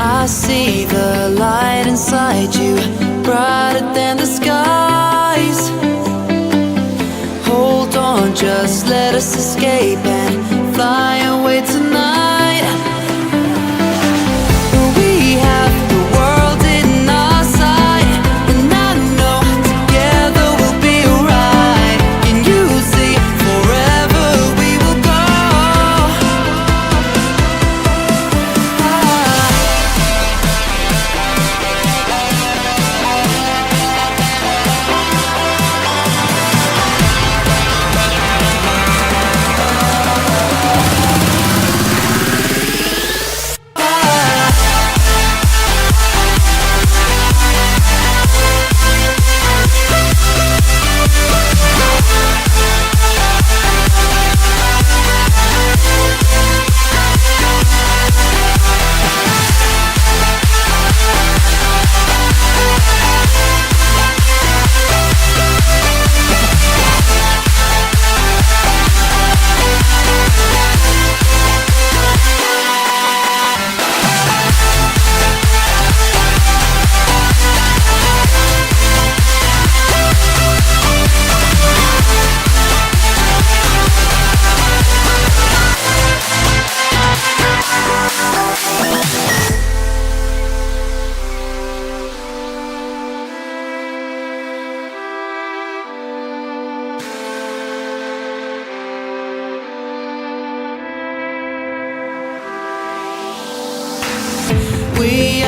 I see the light inside you, brighter than the skies. Hold on, just let us escape and fly away tonight. We have the world in our sight, and I know together we'll be alright. Can you see forever we will go? We